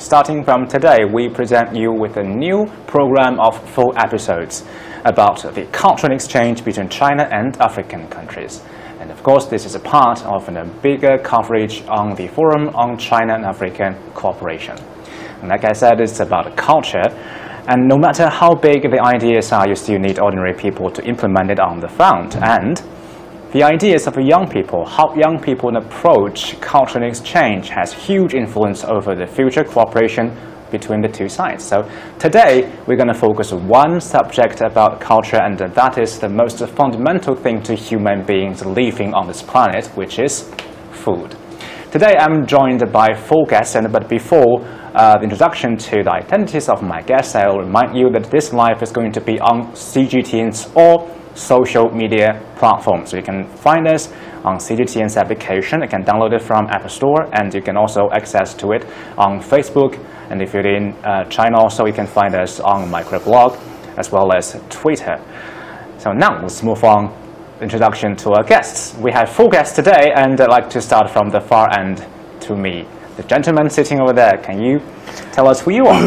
Starting from today, we present you with a new program of 4 episodes about the cultural exchange between China and African countries. And of course, this is a part of a bigger coverage on the Forum on China and African Cooperation. And like I said, it's about culture. And no matter how big the ideas are, you still need ordinary people to implement it on the ground. And the ideas of young people, how young people approach cultural exchange, has huge influence over the future cooperation between the two sides. So today, we're going to focus on one subject about culture, and that is the most fundamental thing to human beings living on this planet, which is food. Today, I'm joined by 4 guests, but before the introduction to the identities of my guests, I'll remind you that this live is going to be on CGTN's all social media platforms. So you can find us on CGTN's application. You can download it from App Store, and you can also access to it on Facebook. And if you're in China also, you can find us on microblog as well as Twitter. So now let's move on. Introduction to our guests. We have 4 guests today, and I'd like to start from the far end to me. The gentleman sitting over there, can you tell us who you are?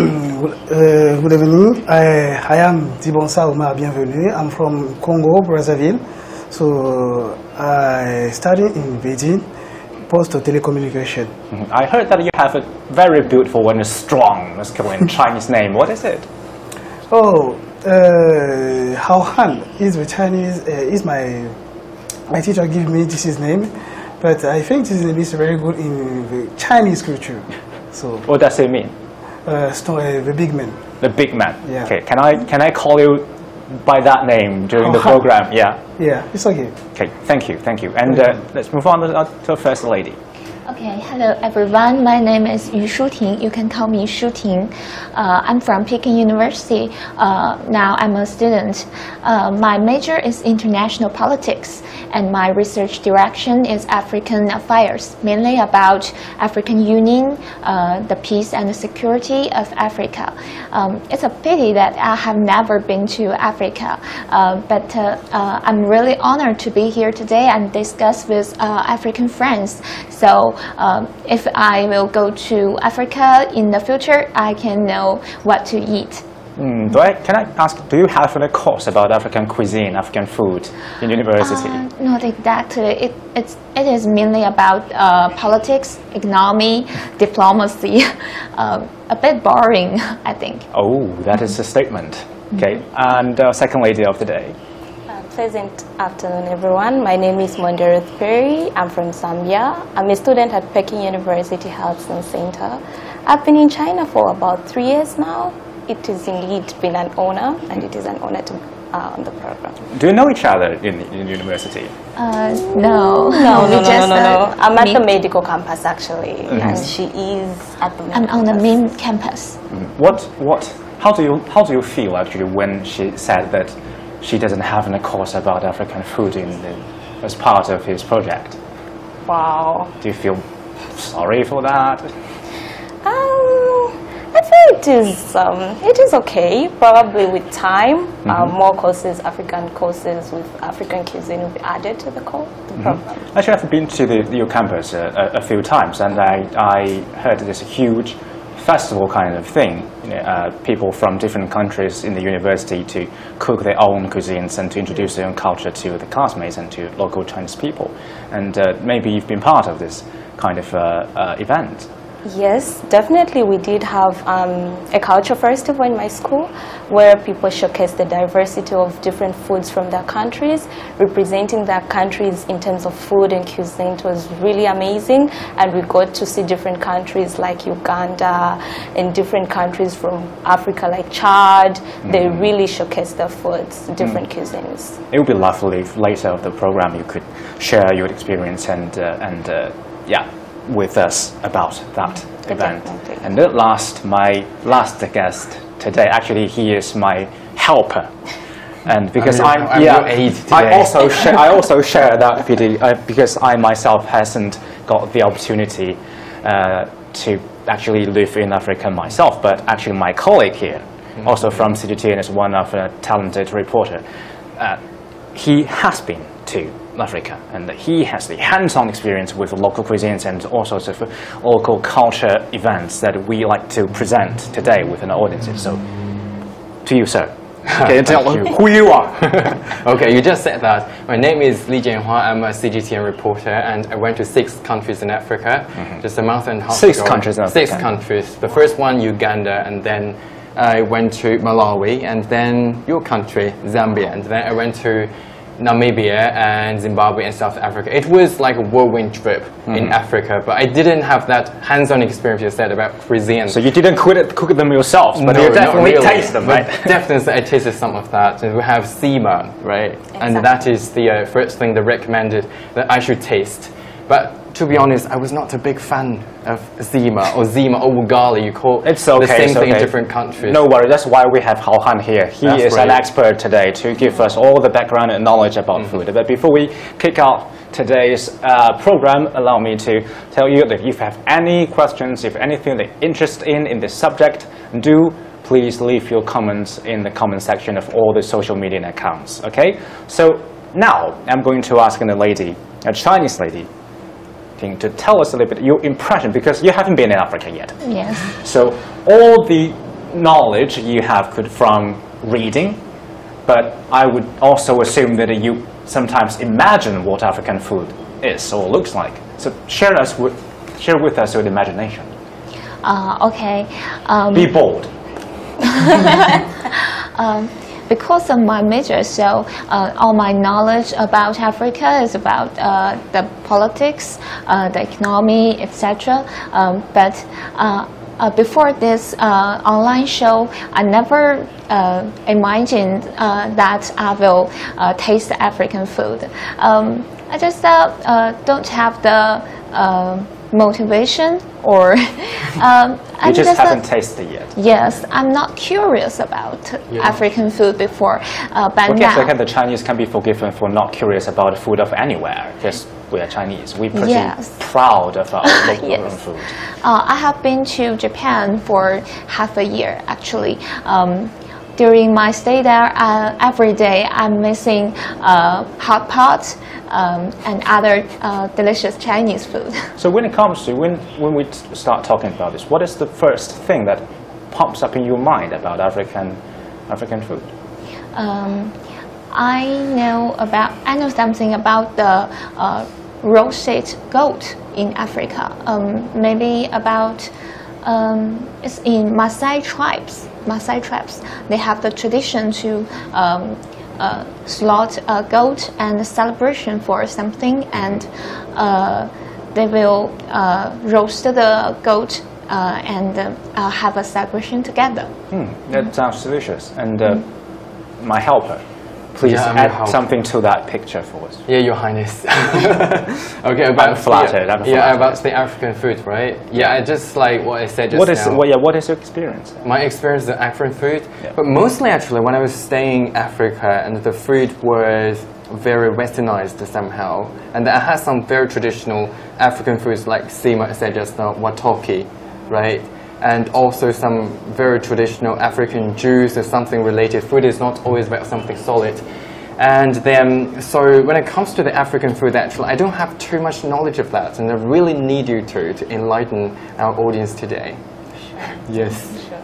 Good evening. I am Dibonsa Omar, bienvenue. I'm from Congo, Brazzaville. So I study in Beijing, post telecommunication. I heard that you have a very beautiful and strong masculine Chinese name. What is it? Oh, Hao Han is the Chinese, is my teacher gave me this name, but I think this name is very good in the Chinese culture. So what does it mean? The big man. The big man. Yeah. Okay. Can I call you by that name during the program? Yeah. Yeah, it's okay. Okay. Thank you. Thank you. And let's move on to our first lady. Okay, hello everyone. My name is Yu Shuting. You can call me Shuting. I'm from Peking University. Now I'm a student. My major is international politics, and my research direction is African affairs, mainly about African Union, the peace and the security of Africa. It's a pity that I have never been to Africa, but I'm really honored to be here today and discuss with African friends. So if I will go to Africa in the future, I can know what to eat. Can I ask, do you have a course about African cuisine, African food in university? Not exactly. It is mainly about politics, economy, diplomacy. A bit boring, I think. Oh, that is a statement. Okay, and second lady of the day. Pleasant afternoon, everyone. My name is Mondereth Perry. I'm from Zambia. I'm a student at Peking University Health Center. I've been in China for about 3 years now. It has indeed been an honor, and it is an honor to be on the program. Do you know each other in university? No. No. I'm at the medical campus actually, and she is at the. I'm on the main campus. How do you feel actually when she said that she doesn't have a course about African food as part of his project? Wow. Do you feel sorry for that? I feel it is okay. Probably with time, more courses, African courses with African cuisine will be added to the program. Actually, I've been to your campus a few times, and I heard this huge festival kind of thing. People from different countries in the university to cook their own cuisines and to introduce their own culture to the classmates and to local Chinese people. And maybe you've been part of this kind of event. Yes, definitely. We did have a culture festival in my school where people showcased the diversity of different foods from their countries, representing their countries in terms of food and cuisine. It was really amazing, and we got to see different countries like Uganda and different countries from Africa like Chad. They really showcased their foods, different cuisines. It would be lovely if later of the program you could share your experience and with us about that event. Definitely. And my last guest today, actually he is my helper, and because I also share that pity because I myself hasn't got the opportunity to actually live in Africa myself, but actually my colleague here, also from CGTN, is one of a talented reporter. He has been to Africa, and he has the hands-on experience with local cuisines and all sorts of local culture events that we like to present today with an audience. So, to you, sir. Can you tell who you are? Okay, you just said that. My name is Li Jianhua. I'm a CGTN reporter, and I went to 6 countries in Africa just a month and a half 6 ago. countries in Africa? 6 countries. The first one, Uganda, and then I went to Malawi, and then your country, Zambia, and then I went to Namibia and Zimbabwe and South Africa. It was like a whirlwind trip in Africa, but I didn't have that hands-on experience you said about cuisine. So you didn't cook them yourself, but you definitely taste them, right? Definitely, I tasted some of that. And we have sima, right? Exactly. And that is the first thing they recommended that I should taste. But to be honest, I was not a big fan of zima or ugali. You call it's okay, the same it's thing okay. in different countries. No worry, that's why we have Hao Han here. He That's is right. an expert today to give us all the background and knowledge about food. But before we kick out today's program, allow me to tell you that if you have any questions, if anything that you're interested in this subject, do please leave your comments in the comment section of all the social media accounts, okay? So now I'm going to ask the lady, a Chinese lady, to tell us a little bit your impression, because you haven't been in Africa yet. Yes. So all the knowledge you have could from reading, but I would also assume that you sometimes imagine what African food is or looks like. So share with us your imagination. Okay. Be bold. Because of my major, so all my knowledge about Africa is about the politics, the economy, etc. But before this online show, I never imagined that I will taste African food. I just don't have the motivation, or you just haven't tasted yet. Yes, I'm not curious about African food before, but I guess now the Chinese can be forgiven for not curious about food of anywhere, because we are Chinese. We're pretty proud of our local food. I have been to Japan for half a year, actually. During my stay there, every day I'm missing hot pot and other delicious Chinese food. So when it comes to, when we start talking about this, what is the first thing that pops up in your mind about African food? I know something about the roasted goat in Africa. Maybe about it's in Maasai tribes. They have the tradition to slaughter a goat and a celebration for something, and they will roast the goat and have a celebration together. That sounds delicious. And my helper, please add something to that picture for us. Yeah, Your Highness. Okay, about I'm flattered. about the African food, right? Yeah, I just like what I said just now. What is your experience? My experience with African food, Yeah. but mostly actually when I was staying in Africa, and the food was very westernized somehow, and I had some very traditional African foods like sima, I said just now, watoki, right? And also some very traditional African juice or something related. Food is not always about something solid. And then, so when it comes to the African food, actually, I don't have too much knowledge of that, and I really need you to enlighten our audience today. Yes. Sure.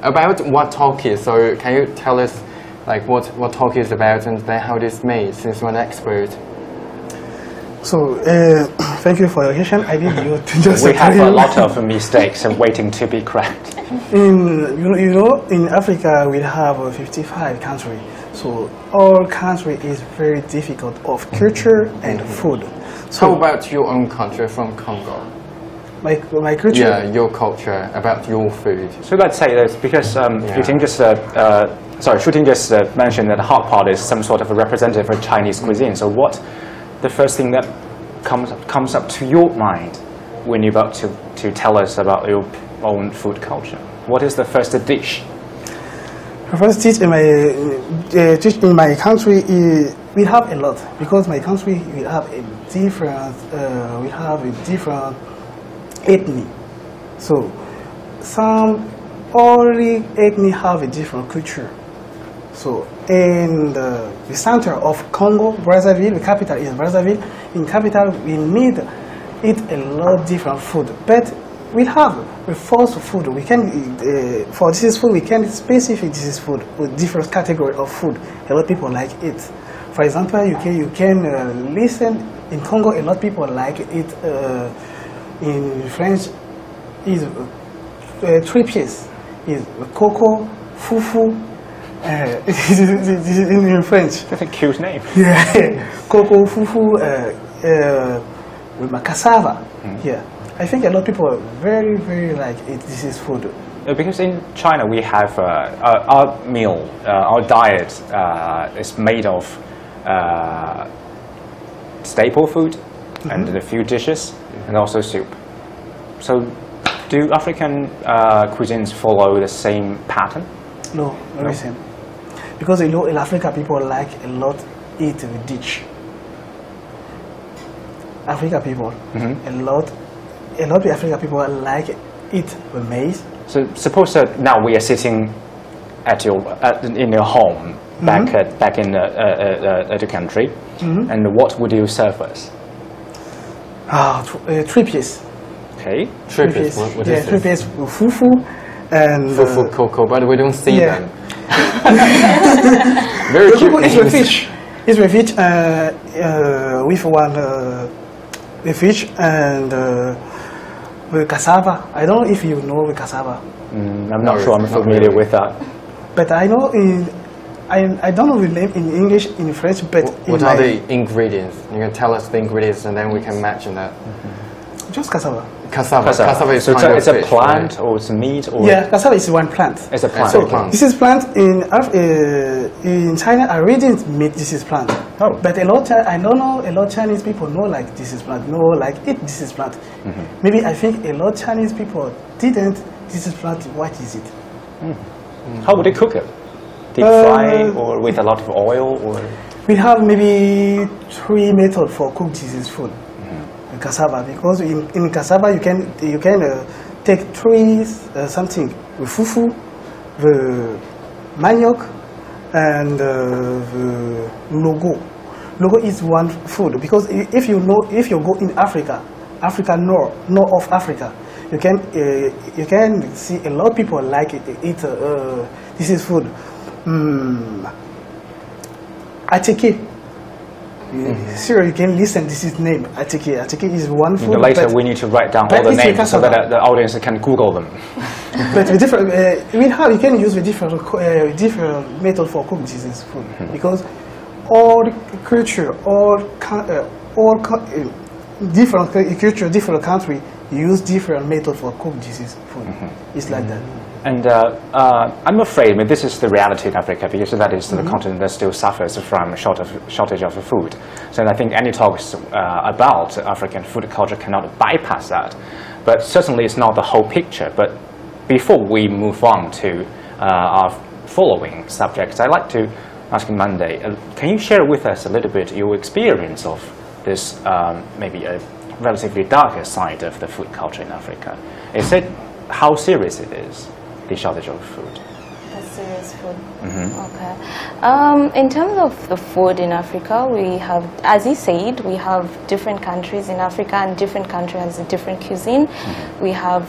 About watoki, so can you tell us like what watoki is about and then how it is made, since you're an expert? So, thank you for your question. I need you to just We have a lot of mistakes waiting to be corrected. In Africa, we have 55 countries. So, all country is very difficult of culture and food. So, How about your own country, from Congo? my culture? Yeah, your culture, about your food. So let's say that because Shuting just mentioned that hot pot is some sort of a representative of Chinese cuisine. So what the first thing that comes up to your mind when you're about to tell us about your own food culture? What is the first dish? The first dish in my country is, we have a lot, because my country we have a different ethnic. So all the ethnic have a different culture. So in the center of Congo, Brazzaville, the capital is Brazzaville. In capital, we need eat a lot of different food, but we have a forced food. We can for this food we can specify this food with different category of food. A lot of people like it. For example, you can listen in Congo. A lot of people like it. In French, is 3 pièces. Is coco, fufu. In French. That's a cute name. Yeah, coco, fufu, with cassava. Yeah, I think a lot of people are very like it. This is food. Because in China we have our meal, our diet is made of staple food and a few dishes and also soup. So, do African cuisines follow the same pattern? No, not the same. Because you know, in Africa, people like a lot eat with dish. Africa people, a lot of African people like eat with maize. So suppose that now we are sitting at in your home back in the country, and what would you serve us? 3 pièces. Okay. 3 pièces. What yeah, is 3 this? pièces with fufu and Fufu, cocoa, but we don't see yeah. them. Very cute Fufu is with names. fish. It's with fish with one with fish and with cassava. I don't know if you know with cassava. I'm not sure I'm not familiar really. with that. But I know I don't know the name in English, in French, but What in are my, the ingredients? You can tell us the ingredients and then we can match in that. just cassava. Cassava. Cassava is So kind it's of a fish, plant right? or it's meat or Yeah, cassava is one plant. it's a plant. So plant. this is plant in China. I really didn't meet this is plant. Oh. But a lot I don't know. A lot of Chinese people know like this is plant. Know like eat this is plant. Maybe I think a lot of Chinese people didn't. This is plant. What is it? How would you cook it? Deep fry or with a lot of oil or? We have maybe 3 methods for cook this food. Cassava, because in cassava you can take 3 something with fufu, the manioc, and the logo. Logo is one food because if you go in Africa north of Africa, you can see a lot of people like it. Eat this is food. Atike. Sure, you can listen. This is name Atike. Atike is one food. Later we need to write down all the it's names so cassava. that the audience can Google them. But with different, you can use different method for cook this food because all culture, different culture, different country use different method for cook this food. It's like that. And I'm afraid, I mean, this is the reality in Africa because that is the continent that still suffers from shortage of food. So I think any talks about African food culture cannot bypass that. But certainly it's not the whole picture. But before we move on to our following subjects, I'd like to ask you, Monday, can you share with us a little bit your experience of this maybe a relatively darker side of the food culture in Africa? Is it how serious it is, the shortage of food? Serious food. Okay. In terms of the food in Africa, we have, as you said, we have different countries in Africa, and different country has a different cuisine. We have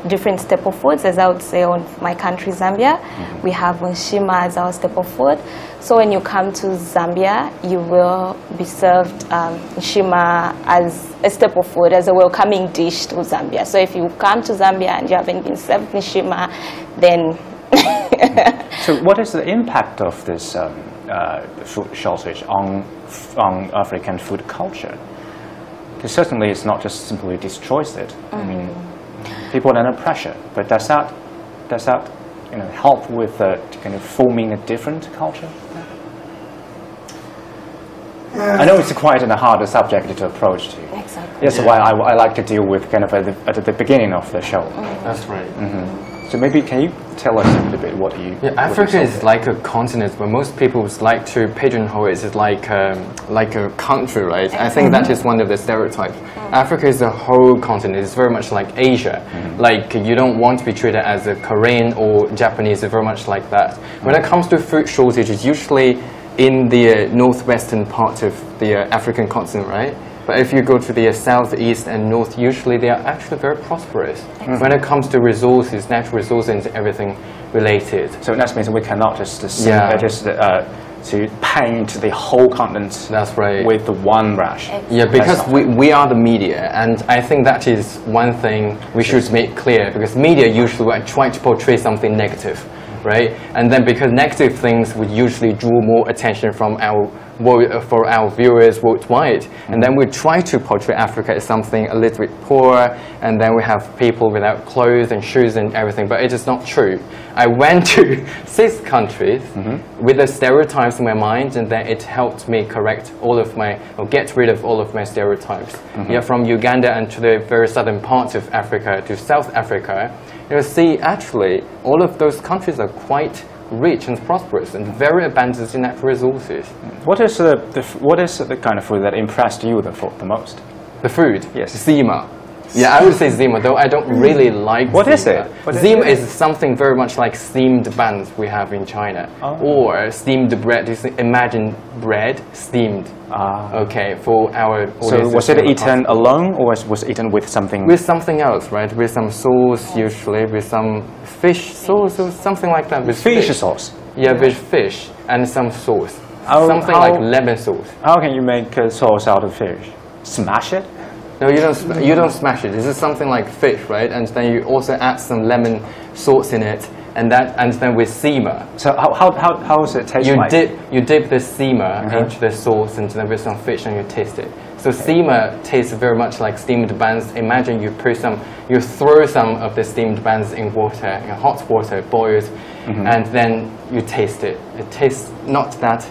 different staple foods, as I would say on my country, Zambia. We have nshima as our staple food. So when you come to Zambia, you will be served nshima as a staple food, as a welcoming dish to Zambia. So if you come to Zambia and you haven't been served nshima, then So what is the impact of this food shortage on African food culture? Because certainly it's not just simply destroys it. I mean, people are under pressure, but does that help with kind of forming a different culture? I know it's quite a harder subject to approach to. Exactly. Yes, why I like to deal with kind of at the beginning of the show. That's right. So maybe can you tell us a little bit what you? Yeah, Africa is like a continent, but most people like to pigeonhole it as like a country, right? I think that is one of the stereotypes. Africa is a whole continent. It's very much like Asia. Like you don't want to be treated as a Korean or Japanese. It's very much like that. When it comes to food shortage, it's usually in the northwestern part of the African continent, right? But if you go to the southeast and north, usually they are actually very prosperous when it comes to resources, natural resources, and everything related. So that means we cannot just to paint the whole continent. That's right. With the one brush. Yeah, because we are the media, and I think that is one thing we should make clear, because media usually try to portray something negative, right? And then because negative things would usually draw more attention from for our viewers worldwide, and then we try to portray Africa as something a little bit poor, and then we have people without clothes and shoes and everything, but it is not true. I went to 6 countries with the stereotypes in my mind, and then it helped me get rid of all of my stereotypes. Yeah, from Uganda and to the very southern parts of Africa to South Africa, you'll see actually all of those countries are quite rich and prosperous and very abundant in natural resources. What is the kind of food that impressed you the most? The food? Yes. Zima. Yeah, I would say zima, though I don't really like What zima. is it? Zima is something very much like steamed buns we have in China. Or steamed bread. Imagine bread steamed. Okay, for our audience. So was it eaten alone, or was it eaten with something? With something else, right? With some sauce, usually, with some fish sauce or something like that. With fish sauce? Yeah, with fish and some sauce. Something like lemon sauce. How can you make a sauce out of fish? Smash it? No, you don't smash it. This is something like fish, right? And then you also add some lemon sauce in it, and then with sima. So how does it taste like? You dip the sima into the sauce, and then with some fish, and you taste it. So sima tastes very much like steamed buns. Imagine you throw some of the steamed buns in water, in hot water, boils, and then you taste it. It tastes not that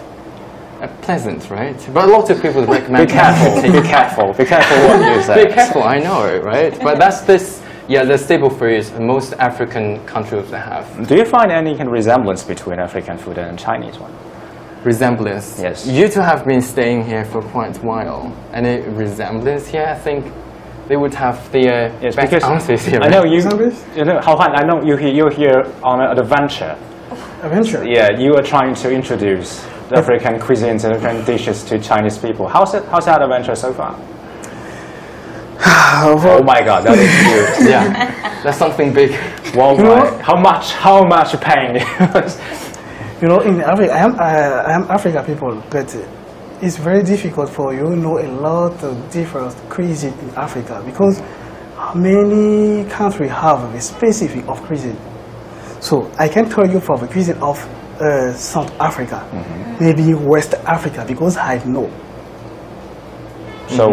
pleasant, right? But a lot of people recommend. Be careful. Be careful what you say. Be careful. I know, right? But that's the staple foods most African countries have. Do you find any kind of resemblance between African food and Chinese one? Resemblance? Yes. You two have been staying here for quite a while. Any resemblance here? I think they would have the best answers here. I know you know, Haohan, I know you're here on an adventure. Adventure? Yeah, you are trying to introduce the African cuisines and African dishes to Chinese people. How's that adventure so far? Oh my God, that is huge. Yeah, that's something big. Worldwide. How much pain? You know, in Africa, I am African people, but it's very difficult for you to know a lot of different cuisine in Africa, because many countries have a specific of cuisine. So I can tell you for the cuisine of South Africa, maybe West Africa, because I know. So,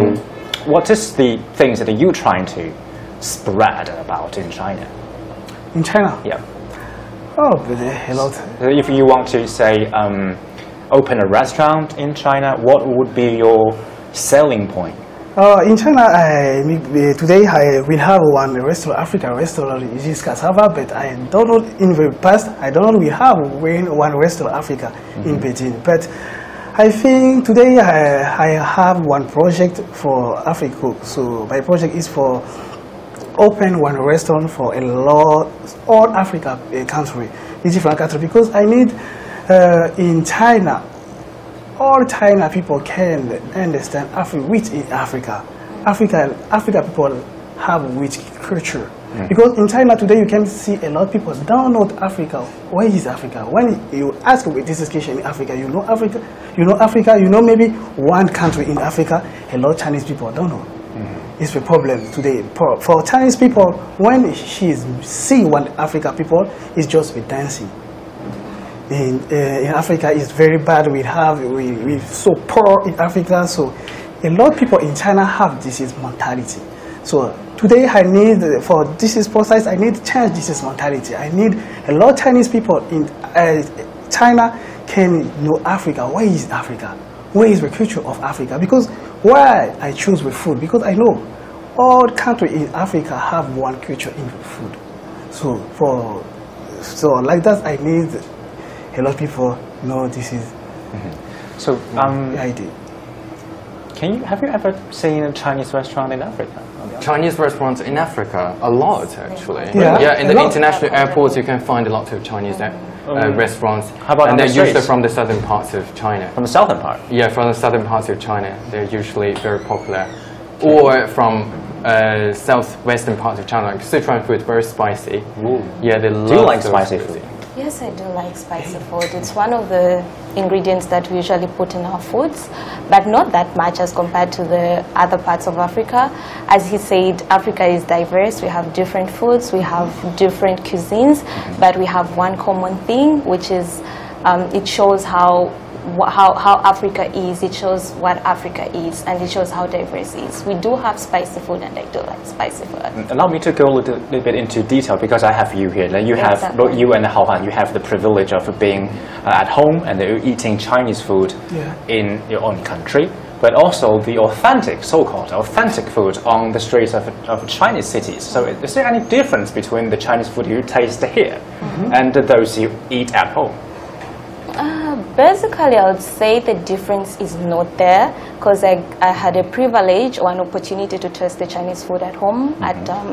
what is the things that you're trying to spread about in China? In China? Yeah. Oh, but a lot. If you want to say open a restaurant in China, what would be your selling point? In China, today I will have one restaurant, African restaurant, which is cassava, but I don't know in the past, I don't know we have one restaurant Africa in Beijing. But I think today I have one project for Africa. So my project is for open one restaurant for all Africa country, different country, because I need in China, all China people can understand which in Africa. Africa people have which culture. Because in China today you can see a lot of people don't know Africa. Where is Africa? When you ask with this question in Africa, you know Africa, you know maybe one country in Africa, a lot of Chinese people don't know. It's the problem today. For Chinese people, when she see one African people, it's just with dancing. In Africa, it's very bad. We're so poor in Africa. So a lot of people in China have this mentality. So today I need, for this process, I need to change this mentality. I need a lot of Chinese people in China can know Africa. Where is Africa? where is the culture of Africa? Because why I choose the food? Because I know all countries in Africa have one culture in the food. So like that, I need a lot of people know this is. So the idea. have you ever seen a Chinese restaurant in Africa? Chinese restaurants in Africa, a lot actually. Yeah, in the international airports you can find a lot of Chinese restaurants. How about and on they're the usually streets? from the southern parts of China. From the southern part? Yeah, from the southern parts of China. They're usually very popular. Or from southwestern parts of China, like Sichuan food, very spicy. Ooh. Yeah, they love Do you like those spicy foods. food? Yes, I do like spicy food. It's one of the ingredients that we usually put in our foods, but not that much as compared to the other parts of Africa. As he said, Africa is diverse. We have different foods, we have different cuisines, but we have one common thing, which is it shows how Africa is, it shows what Africa is, and it shows how diverse it is. We do have spicy food, and I do like spicy food. Allow me to go a little bit into detail because I have you here. Like you have, Exactly. both you and Haohan, you have the privilege of being at home and eating Chinese food in your own country, but also the authentic, so-called authentic food on the streets of Chinese cities. So is there any difference between the Chinese food you taste here and those you eat at home? Basically, I would say the difference is not there because I had a privilege or an opportunity to taste the Chinese food at home.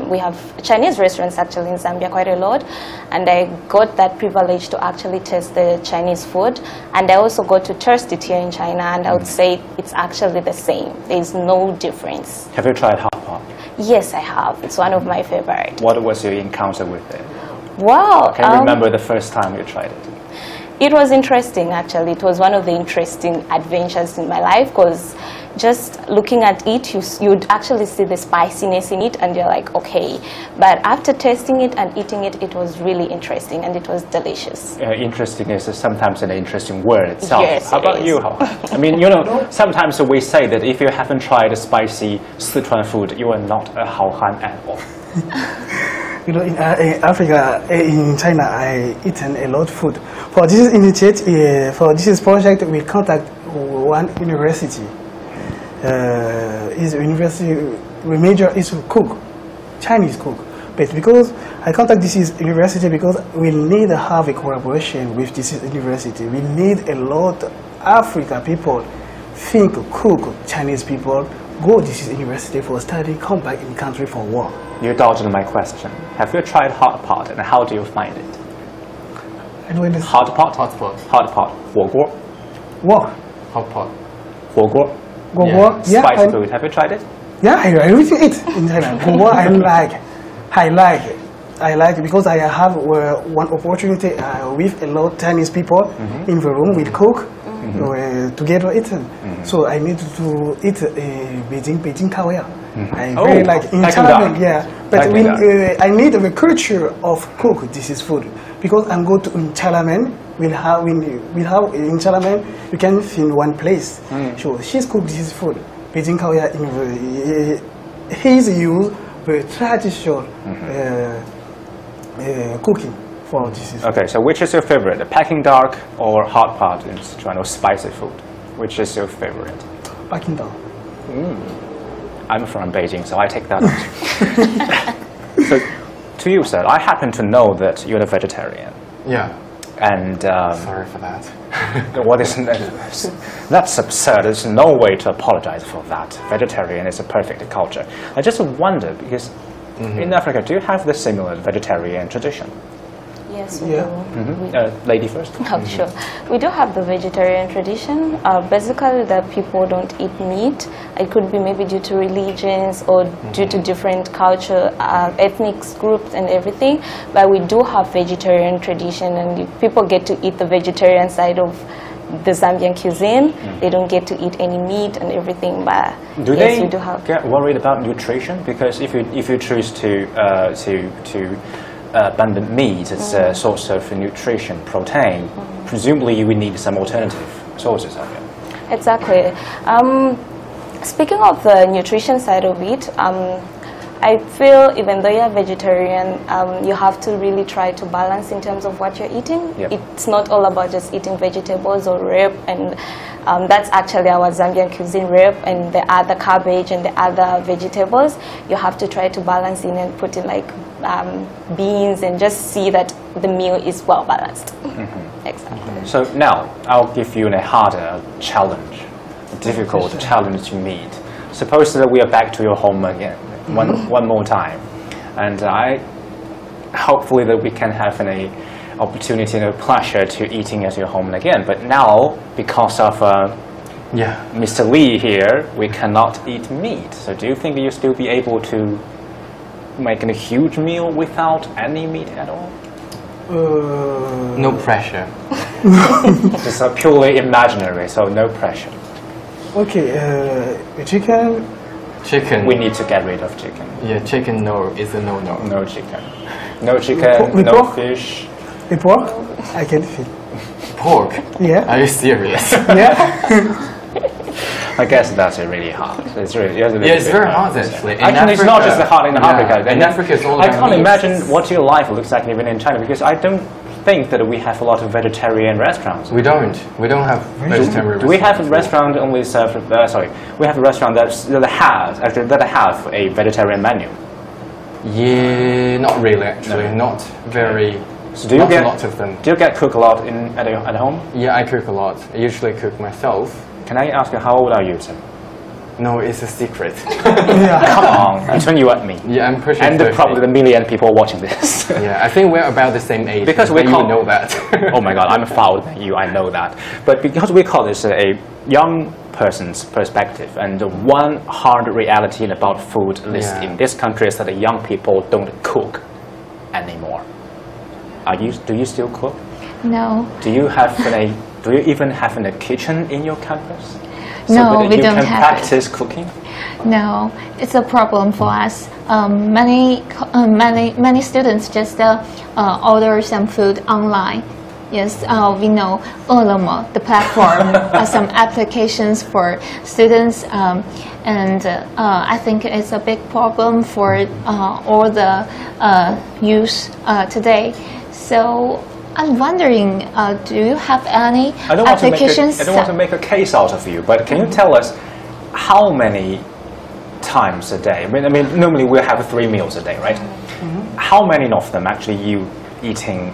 We have Chinese restaurants actually in Zambia quite a lot, and I got that privilege to actually taste the Chinese food, and I also got to taste it here in China, and I would say it's actually the same. There's no difference. Have you tried hot pot? Yes, I have. It's one of my favorite. What was your encounter with it? Wow. Can you remember the first time you tried it? It was interesting, actually. It was one of the interesting adventures in my life because just looking at it, you'd actually see the spiciness in it and you're like, okay. But after tasting it and eating it, it was really interesting and it was delicious. Interesting is sometimes an interesting word itself. Yes, How about it you, is. Hao? I mean, you know, sometimes we say that if you haven't tried spicy Sichuan food, you are not a Haohan at all. You know, in Africa, in China, I eaten a lot of food. For this initiative, for this project, we contact one university. Is university we major is cook, Chinese cook. But because I contact this university because we need to have a collaboration with this university. We need a lot of African people think cook Chinese people go this university for study, come back in country for work. You dodged my question. Have you tried hot pot and how do you find it? I know this Hot pot? Hot pot. Hot pot. 火锅. work. Hot pot. 火锅. Go Yeah. work. Yeah, Spicy food. Have you tried it? yeah, I really eat in China. Go work, I like it because I have one opportunity with a lot of Chinese people in the room with cook together eating. So I need to eat Beijing Tawaya. I really like in Peking China, duck. yeah. But Peking when, duck. I need the culture of cook this is food because I'm going to in Chalaman. We'll have in Chalaman you can find one place. So she's cooked this food. Beijing Tawaya he's used the traditional cooking for this is Okay, so which is your favorite? The Peking duck or hot pot in Sichuan or spicy food? Which is your favorite? Peking duck. I'm from Beijing, so I take that out. So, to you, sir, I happen to know that you're a vegetarian. Yeah. And Sorry for that. what is that's absurd. There's no way to apologize for that. Vegetarian is a perfect culture. I just wonder because in Africa, do you have the similar vegetarian tradition? Yes, we Yeah. do. Lady first. Oh, sure. We do have the vegetarian tradition. Basically, that people don't eat meat. It could be maybe due to religions or due to different culture, ethnic groups and everything. But we do have vegetarian tradition, and people get to eat the vegetarian side of the Zambian cuisine. They don't get to eat any meat and everything. But Do yes, they we do have. get worried about nutrition? Because if you choose to abundant meat, it's a source of nutrition, protein. Presumably, you would need some alternative sources of it. Exactly. Speaking of the nutrition side of it, I feel even though you're vegetarian, you have to really try to balance in terms of what you're eating. Yep. It's not all about just eating vegetables or rib, and that's actually our Zambian cuisine, rib and the other cabbage and the other vegetables. You have to try to balance in and put in like beans and just see that the meal is well balanced. Exactly. So now I'll give you a harder challenge, a difficult challenge to meet. Suppose that we are back to your home again, one more time, and hopefully that we can have an opportunity and a pleasure to eating at your home again. But now, because of Mr. Lee here, we cannot eat meat. So do you think you'll still be able to make a huge meal without any meat at all? No pressure. It's purely imaginary, so no pressure. Okay, chicken. Chicken. We need to get rid of chicken. Yeah, chicken no is a no. No chicken. No chicken, no fish. The pork? I can feed. Pork? Yeah. Are you serious? Yeah. I guess that's really hard. It's really, It's very hard actually. In Actually, it's not just hard in Africa. In Africa, it's all I about can't meat. imagine what your life looks like even in China, because I don't think that we have a lot of vegetarian restaurants. We don't have vegetarian Do we have a restaurants. restaurant only serve? We have a restaurant that have a vegetarian menu. Yeah, not really actually. No. Not very. So do you not get a lot of them? Do you get cook a lot at home? Yeah, I cook a lot. I usually cook myself. Can I ask you how old are you, sir? No, it's a secret. Come on, between you and me. Yeah, I'm pushing And 30. probably the million people watching this. Yeah, I think we're about the same age. Because we but call you know that. Oh my God, I'm far older than you. I know that. But because we call this a young person's perspective, and one hard reality about food, at least in this country, is that the young people don't cook anymore. Do you still cook? No. Do you even have a kitchen in your campus? No, so that we you don't can have practice cooking? No, it's a problem for us. Many students just order some food online. Yes, we know Ele.me, the platform, some applications for students, and I think it's a big problem for all the youth today. So I'm wondering, do you have any applications? I don't want to make a case out of you, but can you tell us how many times a day? I mean, normally we have 3 meals a day, right? Mm-hmm. How many of them actually you eating?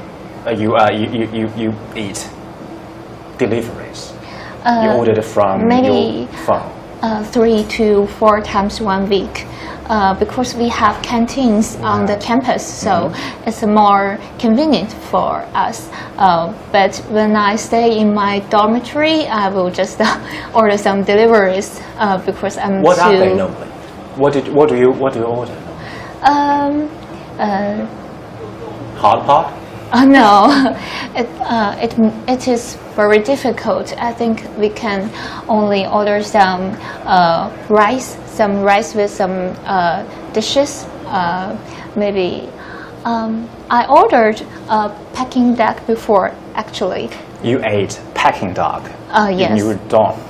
You eat deliveries. You ordered from maybe your phone. 3 to 4 times 1 week. Because we have canteens on the campus, so it's more convenient for us. But when I stay in my dormitory, I will just order some deliveries because I'm What are they normally? What do you order? Hot pot? No, it is very difficult. I think we can only order some rice with some dishes. Maybe I ordered a Peking duck before. Actually, You ate Peking duck. Yes. In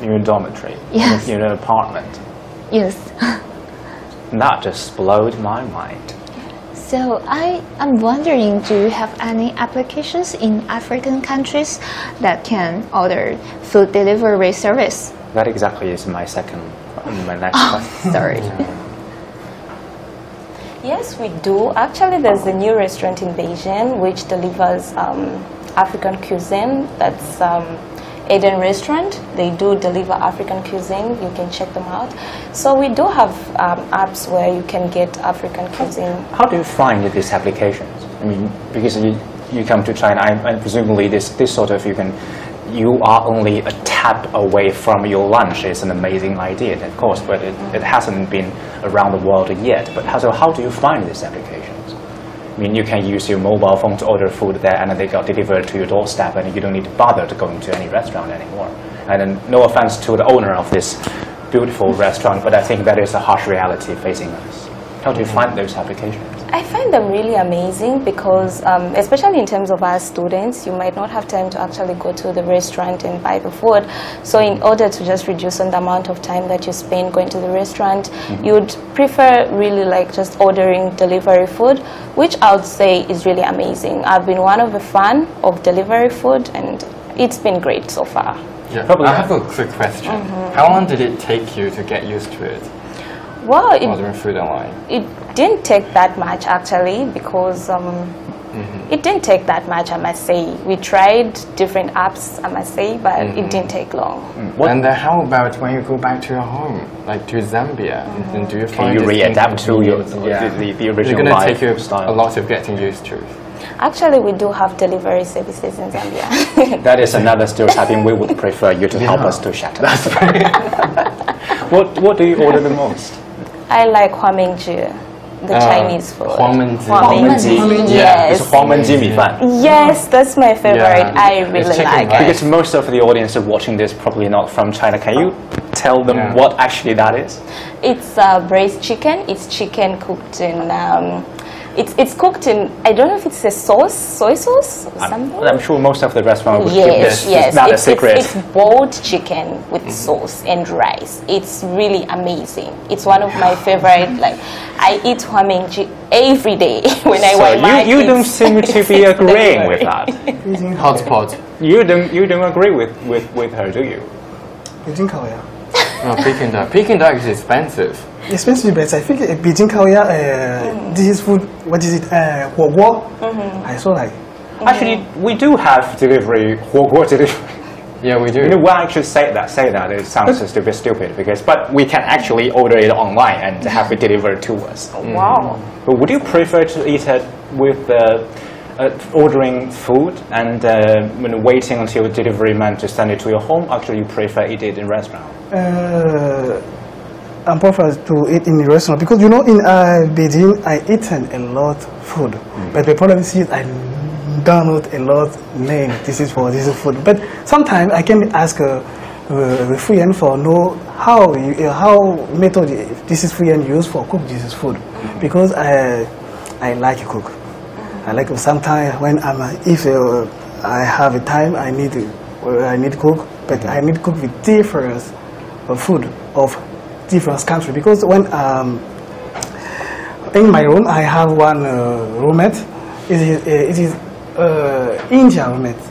your dormitory. Yes. In an apartment. yes. That just blew my mind. So I'm wondering, do you have any applications in African countries that can order food delivery service? That exactly is my next question. Sorry. Yes, we do. Actually, there's a new restaurant in Beijing which delivers African cuisine. That's Eden Restaurant. They do deliver African cuisine. You can check them out. So we do have apps where you can get African cuisine. How do you find these applications? I mean, because you come to China, and presumably this sort of you are only a tap away from your lunch. It's an amazing idea, of course, but it hasn't been around the world yet. But how do you find these applications? I mean, you can use your mobile phone to order food there, and then they got delivered to your doorstep, and you don't need to bother to go into any restaurant anymore. And then, no offense to the owner of this beautiful restaurant, but I think that is a harsh reality facing us. How do you find those applications? I find them really amazing because, especially in terms of our students, you might not have time to actually go to the restaurant and buy the food. So in order to just reduce on the amount of time that you spend going to the restaurant, you'd prefer really like just ordering delivery food, which I would say is really amazing. I've been one of the fan of delivery food, and it's been great so far. Yeah, probably. I have a quick question. How long did it take you to get used to it? Well, Ordering food online. it didn't take that much actually, because it didn't take that much, I must say. We tried different apps, I must say, but it didn't take long. And how about when you go back to your home, like to Zambia? And do you Can find you it readapt to your, inconvenient? the It's original going to take you life style? a lot of getting used to. Actually, we do have delivery services in Zambia. That is another stereotyping we would prefer you to help us to shatter. That's right. What do you order the most? I like huamingji, the Chinese food. Huangmenji. Huangmenji. Yes. It's Huangmenji mi fan. Yes, that's my favorite. Yeah. I It's really chicken like rice. it. Because most of the audience are watching this probably not from China. Can you tell them what actually that is? It's braised chicken. It's chicken cooked in. It's cooked in. I don't know if it's a sauce, soy sauce or something. I'm sure most of the restaurants would keep this. Yes, It's not a secret. It's boiled chicken with sauce and rice. It's really amazing. It's one of my favorite. Like, I eat huamingji every day when I want my So you don't seem to be agreeing with that. Hotspot. You don't agree with her, do you? Beijing Korea. No, Peking duck. Peking duck is expensive. Especially, but I think Beijing Korea, this is food, what is it, huoguo? I saw like, Actually, we do have delivery, huoguo delivery. Yeah, we do. You know, why I should say that, it sounds just a bit stupid, but we can actually order it online and have it delivered to us. Wow. But would you prefer to eat it with ordering food and waiting until the delivery man to send it to your home? Actually, you prefer eat it in restaurant? I prefer to eat in the restaurant because you know in Beijing I eaten a lot food, but the problem is I download a lot name. This is food. But sometimes I can ask the Fuyan for know how method this is Fuyan use for cook this is food, because I like to cook. I like sometimes when if I have a time I need to cook, but I need to cook with different food of different country, because when in my room I have one roommate. It is India roommate,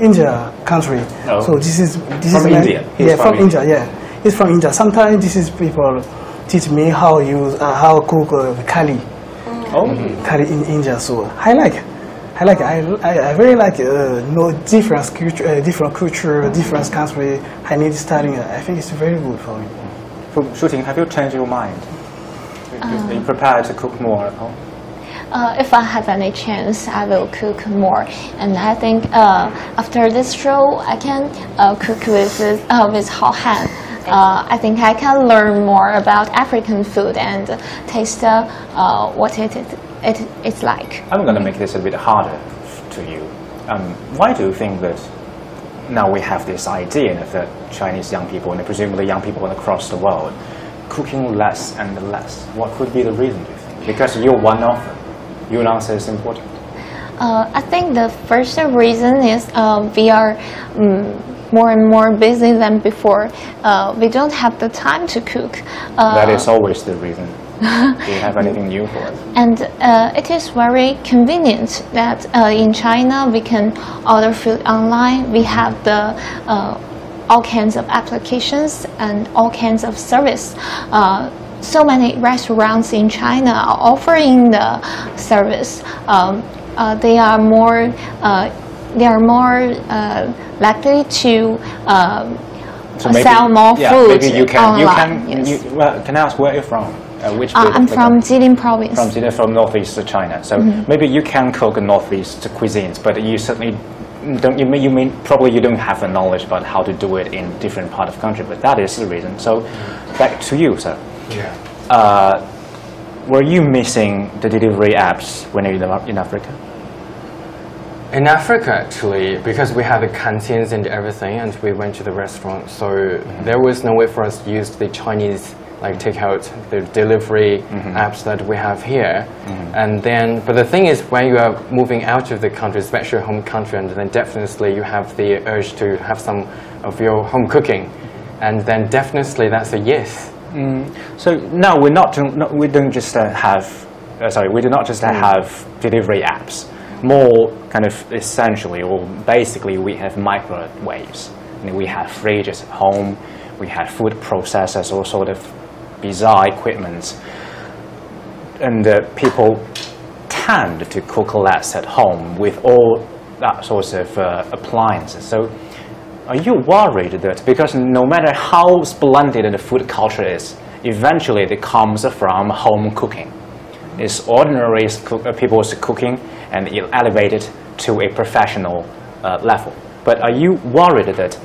India country. Oh. So this is From India? He's Yeah, from India. India. Yeah, he's from India. Sometimes this is people teach me how cook curry. Oh. Curry in India. So I very like know different culture, different country. I need studying. I think it's very good for me. For shooting, have you changed your mind? Are you prepared to cook more at home? If I have any chance, I will cook more. And I think after this show, I can cook with Hao Han. I think I can learn more about African food and taste what it's like. I'm going to make this a bit harder to you. Why do you think that now we have this idea of the Chinese young people, and presumably young people across the world, cooking less and less? What could be the reason, do you think? Because you're one of them. Your answer is important. I think the first reason is we are more and more busy than before. We don't have the time to cook. That is always the reason. Do you have anything new for us? And it is very convenient that in China we can order food online. We have the all kinds of applications and all kinds of service. So many restaurants in China are offering the service. They are more likely to sell more food maybe you can, online. can I ask where you're from? Which I'm from Jilin province. From northeast of China. So maybe you can cook northeast cuisines, but you certainly don't. You mean probably you don't have the knowledge about how to do it in different part of the country. But that is the reason. So back to you, sir. Yeah. Were you missing the delivery apps when you were in Africa? In Africa, actually, because we had the canteens and everything, and we went to the restaurant, so there was no way for us to use the Chinese like take out the delivery apps that we have here. And then, but the thing is, when you are moving out of the country, especially your home country, and then definitely you have the urge to have some of your home cooking, and then definitely that's a yes. So no, we don't just have. We do not just have delivery apps. More kind of essentially, or basically, we have microwaves. We have fridges at home. We have food processors, all sort of bizarre equipment, and people tend to cook less at home with all that sorts of appliances. So, are you worried that because no matter how splendid the food culture is, eventually it comes from home cooking? It's ordinary people's cooking and elevated to a professional level. But are you worried that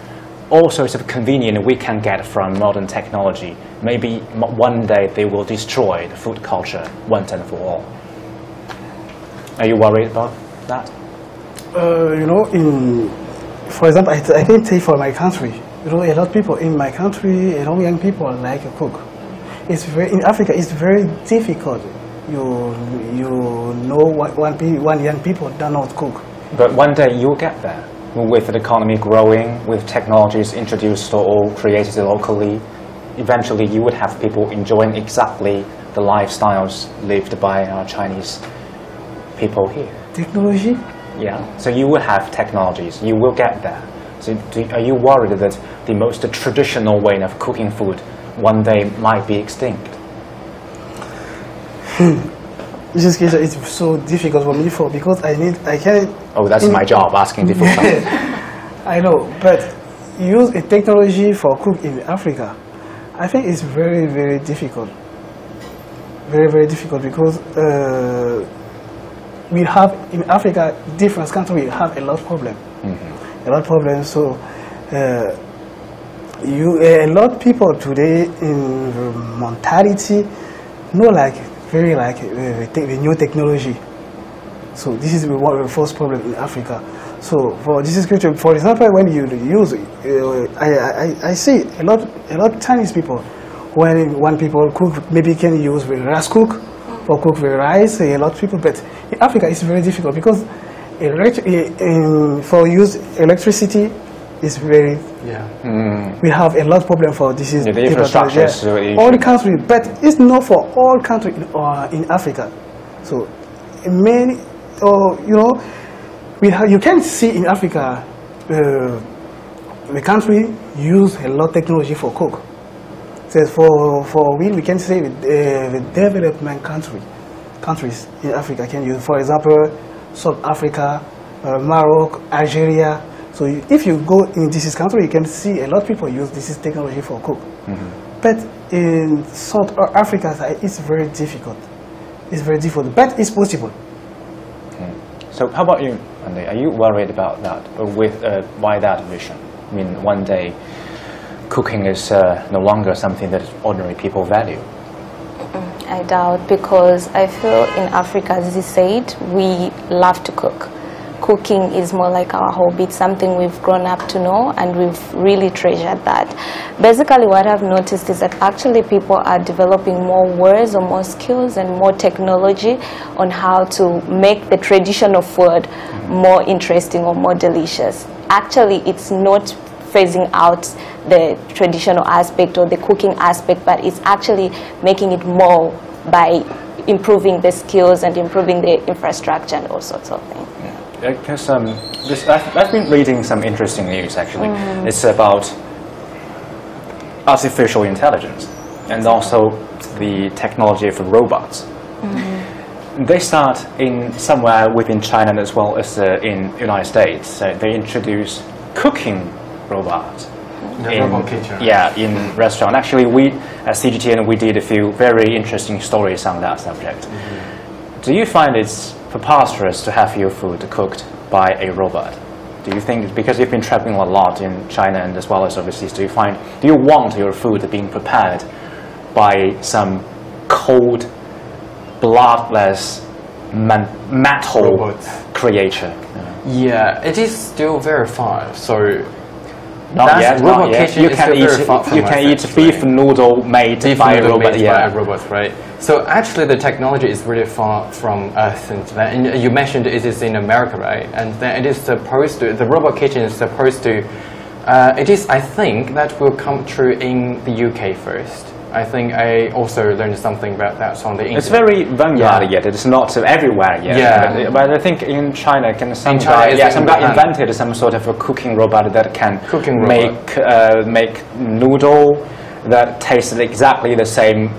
all sorts of convenience we can get from modern technology, maybe one day they will destroy the food culture once and for all? Are you worried about that? You know, for example, I can say for my country, you know, a lot of people in my country, a lot of young people like to cook. In Africa, it's very difficult. You know, one young people do not cook. But one day you'll get there. With the economy growing, with technologies introduced or created locally, eventually you would have people enjoying exactly the lifestyles lived by our Chinese people here. Technology? Yeah. So you will have technologies. You will get there. So are you worried that the most traditional way of cooking food one day might be extinct? This case is so difficult for me because I can't. Oh, that's my job, asking difficult questions. I know, but use a technology for cook in Africa, I think it's very, very difficult. Very, very difficult because we have in Africa, different countries we have a lot of problems. A lot of problems. So a lot of people today in mentality very like the new technology. So this is one of the first problem in Africa. So for this is culture, for example, when you use, I see a lot of Chinese people, when people cook, maybe can use rice cook or cook with rice. A lot of people, but in Africa it's very difficult because for use electricity is very. We have a lot of problem for this is the infrastructure. All the country, but it's not for all countries in Africa. So many, you know, you can see in Africa the country use a lot of technology for cook. So for we can say the development countries in Africa can use, for example, South Africa, Morocco, Algeria. So if you go in this country, you can see a lot of people use this technology for cook. But in South Africa, it's very difficult. It's very difficult, but it's possible. So how about you, Andy? Are you worried about that, or why that vision? I mean, one day cooking is no longer something that ordinary people value. I doubt, because I feel in Africa, as you said, we love to cook. Cooking is more like our hobby. It's something we've grown up to know, and we've really treasured that. Basically, what I've noticed is that actually people are developing more words or more skills and more technology on how to make the traditional food more interesting or more delicious. Actually, it's not phasing out the traditional aspect or the cooking aspect, but it's actually making it more by improving the skills and improving the infrastructure and all sorts of things. Because I've been reading some interesting news actually. It's about artificial intelligence and also the technology of robots. They start in somewhere within China as well as in United States. So they introduce cooking robots. In restaurant. Actually, we at CGTN we did a few very interesting stories on that subject. Do you find it's preposterous to have your food cooked by a robot? Do you think, because you've been traveling a lot in China and as well as overseas, do you want your food being prepared by some cold, bloodless, metal creature? Yeah, it is still very far. So Not yet. kitchen You is can still very far from you can us, eat actually. beef noodle made by a robot. By a robot, right? So actually, the technology is really far from us. And you mentioned it is in America, right? And then it is supposed to. The robot kitchen is supposed to. It is, I think, that will come true in the UK first. I think I also learned something about that on the internet. It's very vanguard yet. It's not everywhere yet. Yeah. But I think in China, some China, guy invented some sort of a cooking robot that can make noodle that tastes exactly the same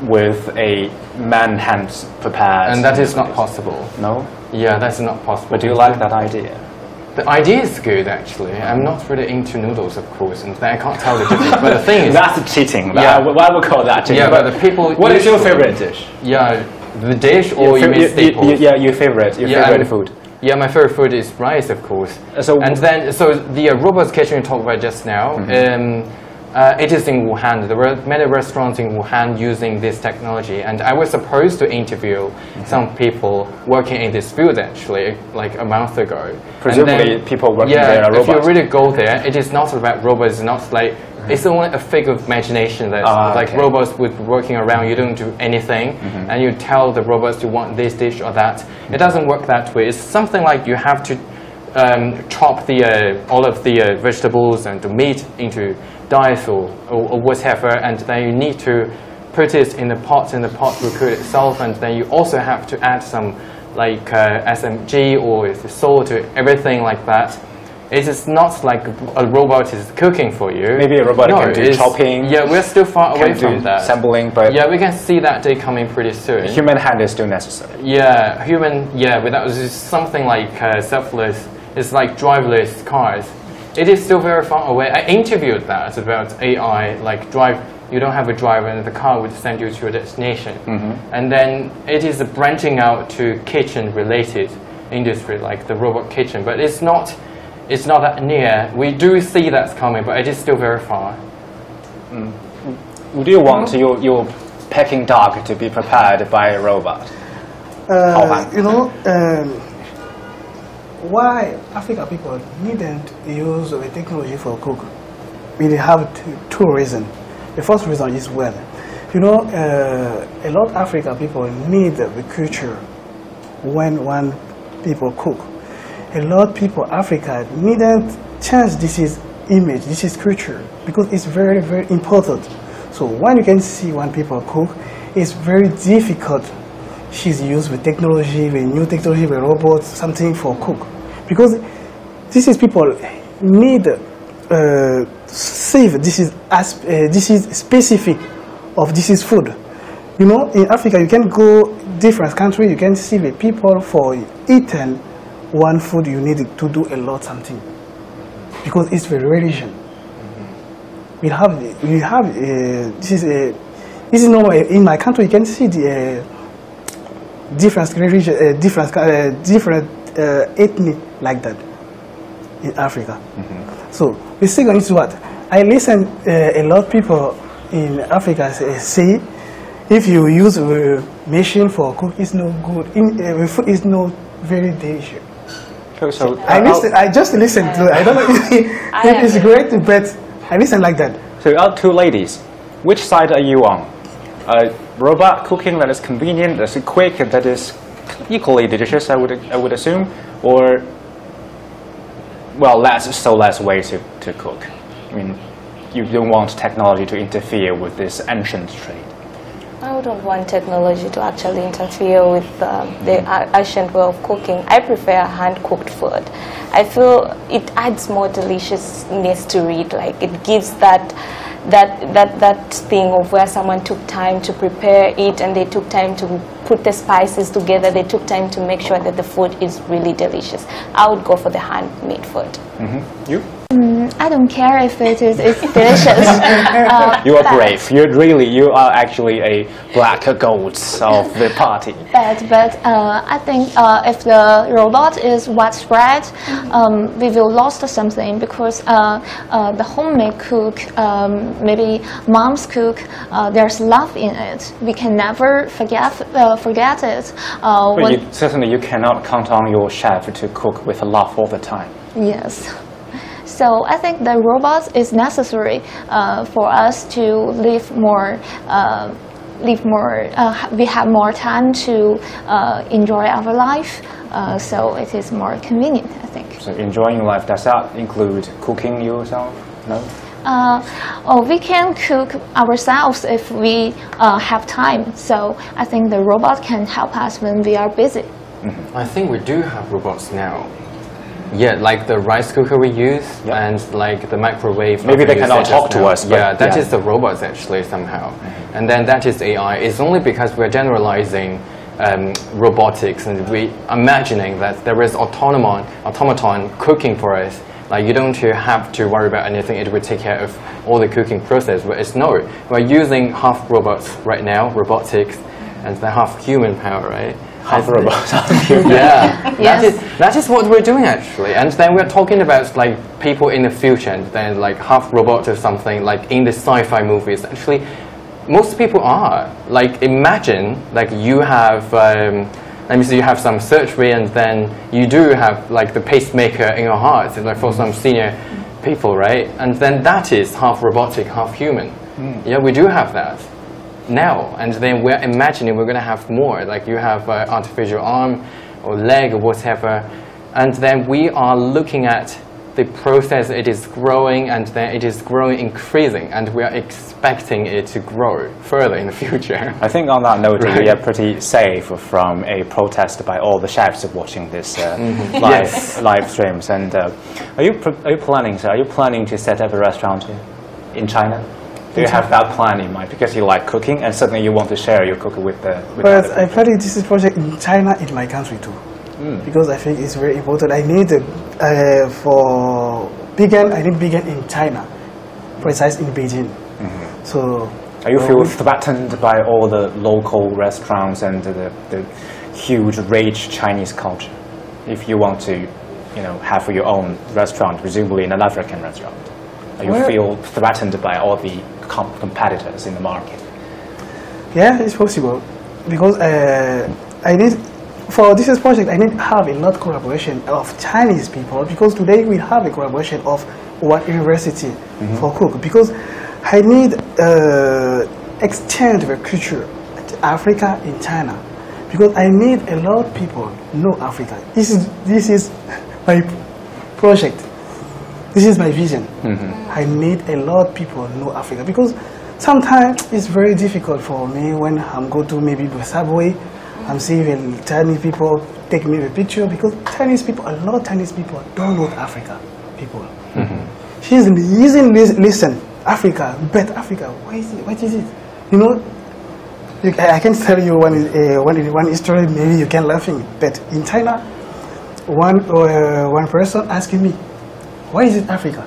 with a man hands prepared. And that is not possible. No? Yeah, that's not possible. But do you like that idea? The idea is good, actually. I'm not really into noodles, of course, and I can't tell the difference. But the thing is, that's cheating. Yeah. Why would we call that cheating? Yeah, but the people. What is your favorite dish? Yeah, the dish or you mean staples? Your favorite food. Yeah, my favorite food is rice, of course. So the robot kitchen you talked about just now. It is in Wuhan. There were many restaurants in Wuhan using this technology, and I was supposed to interview some people working in this field actually, like a month ago. Presumably, people working there are robots. If you really go there, it is not about robots. It's not like it's only a figure of imagination that like robots would be working around. You don't do anything, and you tell the robots you want this dish or that. It doesn't work that way. It's something like you have to chop all of the vegetables and the meat into dice or whatever, and then you need to put it in the pot, and the pot will cook itself, and then you also have to add some like SMG or salt to everything like that. It is not like a robot is cooking for you. Maybe a robot can do chopping. Yeah, we're still far away from that. Assembling, but yeah, we can see that day coming pretty soon. Human hand is still necessary. Yeah, without something like selfless. It's like driverless cars. It is still very far away. I interviewed that about AI, like you don't have a driver and the car would send you to your destination. And then it is branching out to kitchen-related industry, like the robot kitchen. But it's not that near. We do see that's coming, but it is still very far. Would you want your Peking dog to be prepared by a robot? Why African people needn't use the technology for cook? We have two reasons. The first reason is weather. A lot of African people need the culture when people cook. A lot of people Africa needn't change this image, this is culture, because it's very, very important. So when you can see when people cook, it's very difficult. She's used with technology, with new technology, with robots, something for cook. Because this is people need save. This is specific of this is food. In Africa you can go different country. You can see the people for eating one food. You need to do a lot something because it's the religion. We have this is normal in my country. You can see the different religion, different ethnic like that in Africa. So the second is what I listen a lot of people in Africa say, if you use a machine for cook, it's no good. The food is not very delicious. So I just listen to it. I don't know if it's great, but I listen like that. So you are two ladies. Which side are you on? Robot cooking that is convenient, that is quick, and that is equally delicious, I would assume, or less ways to cook. I mean, you don't want technology to interfere with this ancient trade. I wouldn't want technology to actually interfere with the ancient way of cooking. I prefer hand-cooked food. I feel it adds more deliciousness to it. Like it gives that thing of where someone took time to prepare it, and they took time to put the spices together. They took time to make sure that the food is really delicious. I would go for the handmade food. You? I don't care if it's delicious. You are brave. You are actually a black goat of the party. But I think if the robot is widespread, we will lost something, because the homemade cook, maybe mom's cook, there's love in it. We can never forget it. Certainly you cannot count on your chef to cook with love all the time. Yes. So I think the robots is necessary for us to live more. We have more time to enjoy our life, so it is more convenient, I think. So enjoying life, does that include cooking yourself? No? We can cook ourselves if we have time. So I think the robot can help us when we are busy. I think we do have robots now. Yeah, like the rice cooker we use and like the microwave. Maybe they cannot talk to us. Yeah, that is the robots actually somehow. And then that is AI. It's only because we're generalizing robotics and we imagining that there is automaton cooking for us. Like you don't have to worry about anything, it will take care of all the cooking process. But it's no, we're using half robots right now, robotics, and the half human power, right? Half robots, half human. Yeah, Yes. that is what we're doing actually. And then we're talking about like people in the future, and then like half robot or something like in the sci-fi movies. Actually, most people are. Like imagine like you have let me see, you have some surgery and then you do have like the pacemaker in your heart, like for some senior people, right? And then that is half robotic, half human. Yeah, we do have that now. And then we're imagining we're going to have more, like you have an artificial arm or leg or whatever. And then we are looking at the process, it is growing and then it is growing, increasing, and we are expecting it to grow further in the future. I think on that note, we are pretty safe from a protest by all the chefs watching this live streams. And are you planning to set up a restaurant in China? Do you have that plan in mind? Because you like cooking and suddenly you want to share your cooking with the But I planning this project in China, in my country too. Because I think it's very important. I need for vegan. I need vegan in China, precise in Beijing. So, are you feel threatened by all the local restaurants and the huge, rich Chinese culture? If you want to, have your own restaurant, presumably an African restaurant, you feel threatened by all the competitors in the market? Yeah, it's possible because I need. For this project, I need to have a lot of collaboration of Chinese people because today we have a collaboration of one university for cook because I need exchange the culture Africa in China because I need a lot of people know Africa. This is my project. This is my vision. I need a lot of people know Africa because sometimes it's very difficult for me when I'm going to maybe the subway. I'm seeing Chinese people take me a picture because Chinese people, a lot of Chinese people don't know Africa people. She's using listen Africa, but Africa, what is it? I can tell you one story. Maybe you can laughing, but in China, one person asking me, why is it Africa?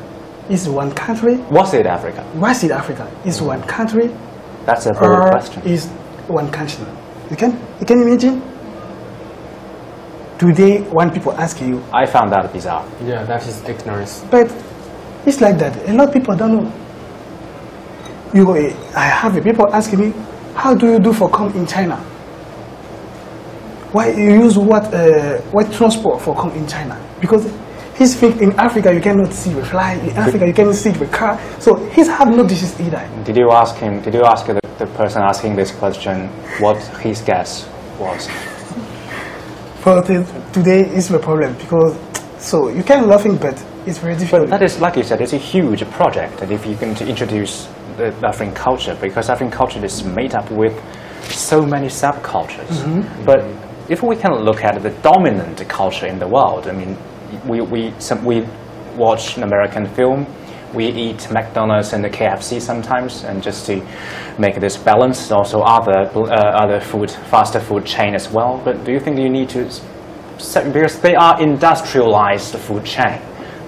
Is one country? Was it Africa? Was it Africa? Is one country? That's a very question. Is one country? You can imagine? Today, when people ask you... I found that bizarre. Yeah, that is ignorance. But it's like that. A lot of people don't know. I have people asking me, how do you do for come in China? Why you use what transport for come in China? Because he's think in Africa you cannot see the fly. In Africa you cannot see the car. So he's have no disease either. Did you ask him? Did you ask the person asking this question what his guess was? But today is the problem because so you can laughing, but it's very difficult. But that is, like you said, it's a huge project, and if you can introduce the African culture, because African culture is made up with so many subcultures. But if we can look at the dominant culture in the world, I mean, we watch an American film, we eat McDonald's and the KFC sometimes, and just to make this balance, also other food, faster food chain as well. But do you think you need to, because they are industrialized food chain,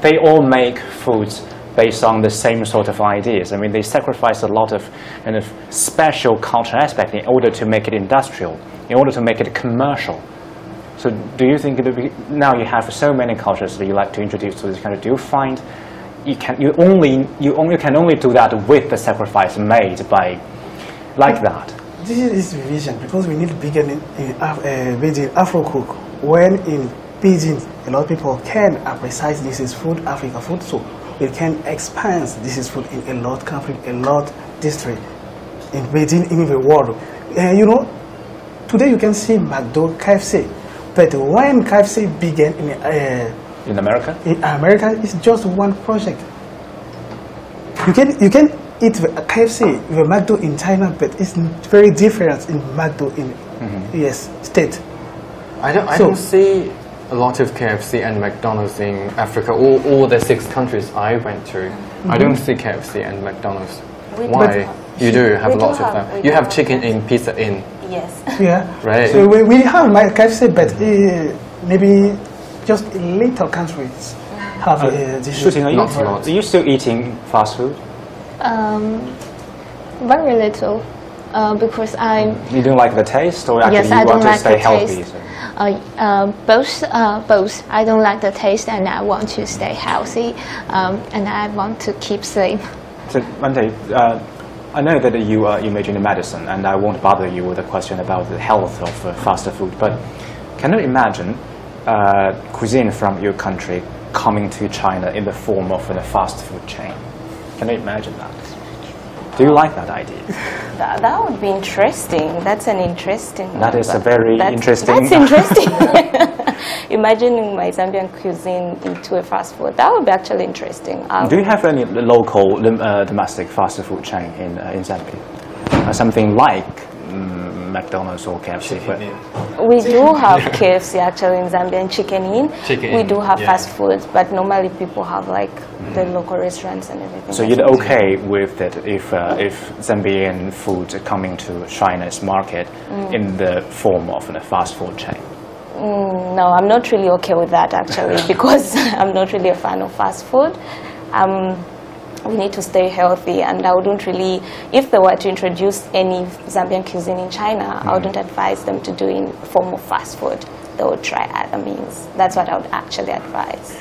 they all make foods based on the same sort of ideas. I mean, they sacrifice a lot of kind of special cultural aspect in order to make it industrial, in order to make it commercial. So do you think now you have so many cultures that you like to introduce to this country, do you find you can only do that with the sacrifice made by like that? This is the vision because we need to begin in Beijing Afro cook. When in Beijing, a lot of people can appreciate this is food, Africa food. So we can expand this food in a lot country, a lot district, in Beijing, in the world. You know, today you can see McDonald's, KFC, but when KFC began in America? In America, it's just one project. You can eat the KFC, the McDonald's in China, but it's very different in McDonald's in US state. I don't see a lot of KFC and McDonald's in Africa. All the 6 countries I went to, I don't see KFC and McDonald's. Why? You do have lots of them. You have Chicken Inn, Pizza Inn. Yes. Yeah. Right. So we have my KFC, but maybe just little countries have this. Shooting, are you still eating fast food? Very little, because You don't like the taste, or actually yes, you I want don't to like stay the healthy? taste. Both. I don't like the taste, and I want to stay healthy, and I want to keep slim. So, Monday, I know that you major in medicine, and I won't bother you with a question about the health of fast food, but can you imagine cuisine from your country coming to China in the form of a fast food chain? Can you imagine that? Do you like that idea? That would be interesting. That's an interesting. That is a very interesting. That's interesting. Imagining my Zambian cuisine into a fast food. That would be actually interesting. Do you have any local domestic fast food chain in Zambia? Something like McDonald's or KFC? We do have KFC actually in Zambia and Chicken Inn. We do have fast foods, but normally people have like the local restaurants and everything. So you're okay with it if Zambian food coming to China's market in the form of a fast food chain? No, I'm not really okay with that actually because I'm not really a fan of fast food. We need to stay healthy, and I wouldn't really, if they were to introduce any Zambian cuisine in China, I wouldn't advise them to do it in form of fast food. They would try other means. That's what I would actually advise.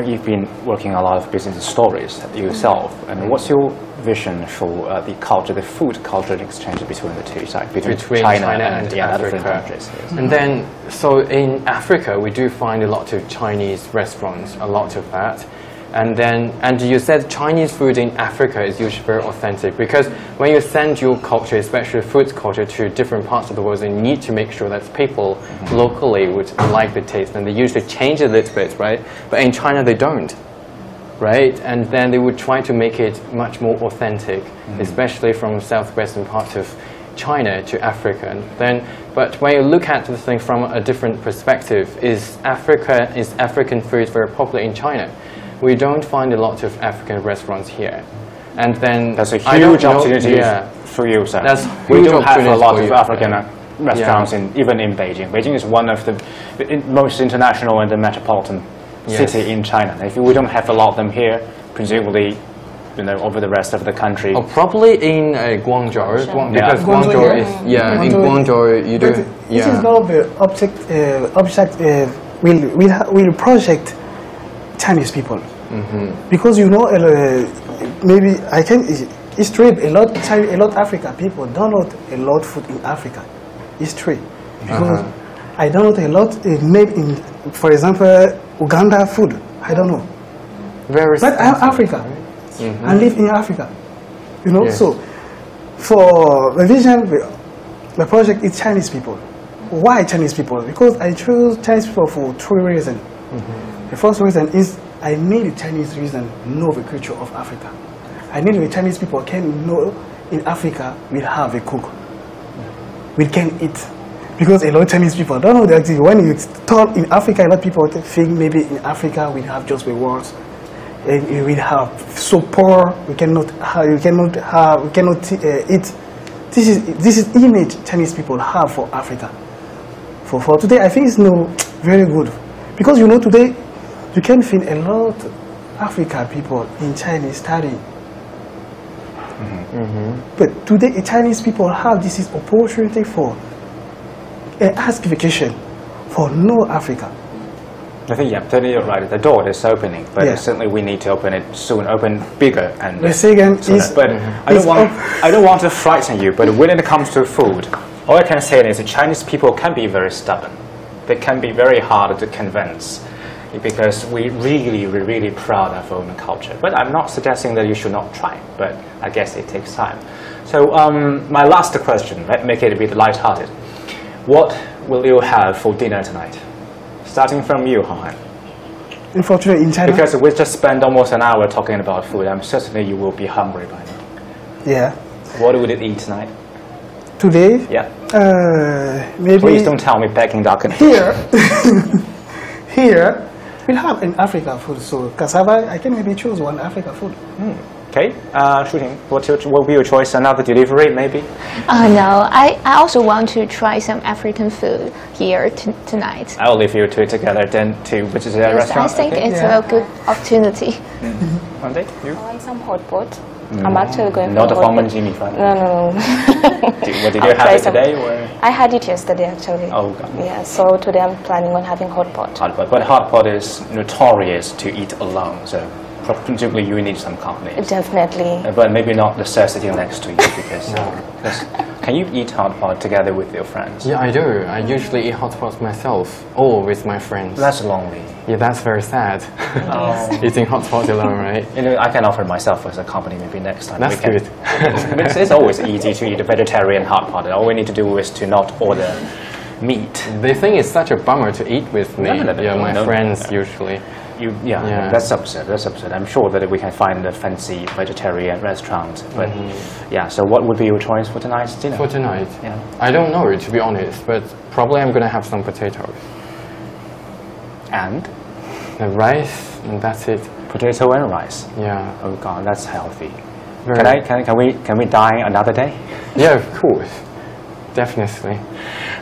You've been working a lot of business stories yourself, and what's your vision for the food cultural exchange between the two sides, between China and Africa? Countries? Yes. And then, so in Africa, we do find a lot of Chinese restaurants, a lot of that. And you said Chinese food in Africa is usually very authentic, because when you send your culture, especially food culture, to different parts of the world, you need to make sure that people locally would like the taste, and they usually change it a little bit, right? But in China, they don't, right? And then they would try to make it much more authentic, especially from southwestern parts of China to Africa. And then, but when you look at the thing from a different perspective, is African food very popular in China? We don't find a lot of African restaurants here. And then that's a huge opportunity for you, sir. We don't have a lot of African restaurants even in Beijing. Beijing is one of the most international and the metropolitan city in China. If we don't have a lot of them here, presumably, over the rest of the country. Oh, probably in Guangzhou, because Guangzhou is in Guangzhou you do. This is not the will project Chinese people, because maybe I can. It's true. A lot African people download a lot food in Africa. It's true, because I download a lot. Maybe in, for example, Uganda food. I don't know. But I'm Africa. I live in Africa. So for the vision, the project is Chinese people. Why Chinese people? Because I choose Chinese people for 2 reasons. The first reason is I need the Chinese reason know the culture of Africa. I need the Chinese people can know in Africa we have a cook. We can eat. Because a lot of Chinese people don't know that when you talk in Africa, a lot of people think maybe in Africa we have just the words. We have so poor. We cannot eat. This is image Chinese people have for Africa. For today, I think it's very good, because today you can find a lot of African people in China studying. But today, Chinese people have this opportunity for ask vacation for no Africa. I think you're right. The door is opening, but certainly we need to open it soon, open bigger and. The second is, but I don't want to frighten you. But when it comes to food, all I can say is that Chinese people can be very stubborn. They can be very hard to convince. because we're really proud of our own culture. But I'm not suggesting that you should not try, but I guess it takes time. So my last question, let's make it a bit light-hearted. What will you have for dinner tonight? Starting from you, Han. Unfortunately, in China. Because we just spent almost an hour talking about food, I'm certain you will be hungry by now. Yeah. What will you eat tonight? Today? Yeah. Maybe. Please don't tell me Peking duck. Here. Here, we'll have an African food. So cassava, I can maybe choose one African food. Okay, Shooting, what will be your choice? Another delivery, maybe? No, I also want to try some African food here tonight. I'll leave you two together then to visit a restaurant. I think okay? it's a good opportunity. One day, you? I want some hot pot. I'm actually going Not for the hot Forman pot. Jimmy fan. No. What did I'll you try have it some. today? Or? I had it yesterday actually. Oh, God. Yeah, so today I'm planning on having hot pot. Hot pot. But hot pot is notorious to eat alone, so presumably you need some company. Definitely. But maybe not the sir sitting next to you because can you eat hot pot together with your friends? Yeah, I do. I usually eat hot pot myself or with my friends. That's lonely. Yeah, that's very sad. Oh. Eating hot pot alone, right? You know, I can offer myself as a company maybe next time. That's we can. good. It's always easy to eat a vegetarian hot pot. All we need to do is to not order meat. They think it's such a bummer to eat with me. Yeah, my No. friends usually. Yeah, that's absurd. That's absurd. I'm sure that we can find a fancy vegetarian restaurant. But yeah, so what would be your choice for tonight's dinner? For tonight? Yeah. I don't know, to be honest, but probably I'm going to have some potatoes. And The rice, and that's it. potato and rice. Yeah. Oh God, that's healthy. Very- Can we dine another day? Yeah, of course. Definitely.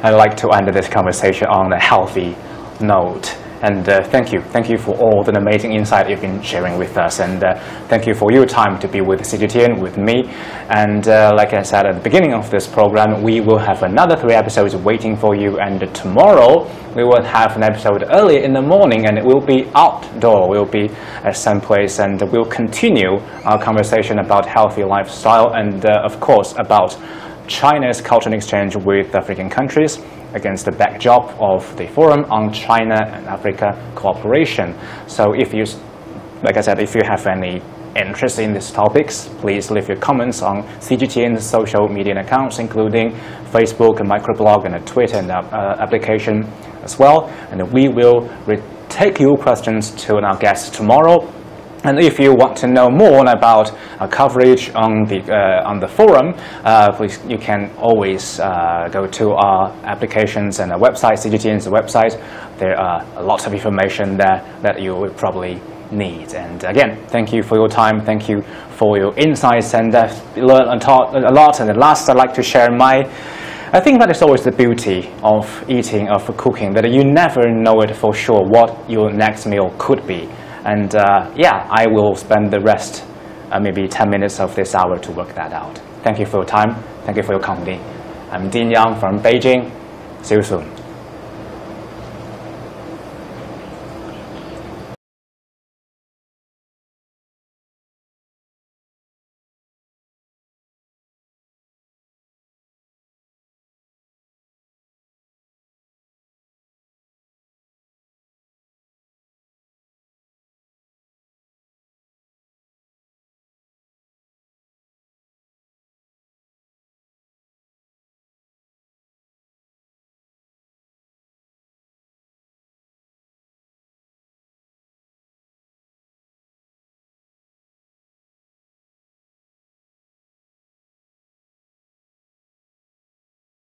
I'd like to end this conversation on a healthy note. And thank you for all the amazing insight you've been sharing with us. And thank you for your time to be with CGTN, with me. And like I said at the beginning of this program, we will have another 3 episodes waiting for you. And tomorrow, we will have an episode early in the morning, and it will be outdoor. We'll be at some place, and we'll continue our conversation about healthy lifestyle and, of course, about China's cultural exchange with African countries against the backdrop of the Forum on China and Africa Cooperation. So if you, like I said, if you have any interest in these topics, please leave your comments on CGTN's social media accounts, including Facebook, and microblog, and a Twitter and application as well. And we will take your questions to our guests tomorrow. And if you want to know more about coverage on the forum, please, you can always go to our applications and our website, CGTN's website. There are lots of information there that you will probably need. And again, thank you for your time. Thank you for your insights, and learned and taught a lot. And last, I'd like to share I think that is always the beauty of eating, of cooking, that you never know it for sure what your next meal could be. And yeah, I will spend the rest, maybe 10 minutes of this hour to work that out. Thank you for your time. Thank you for your company. I'm Dean Yang from Beijing. See you soon.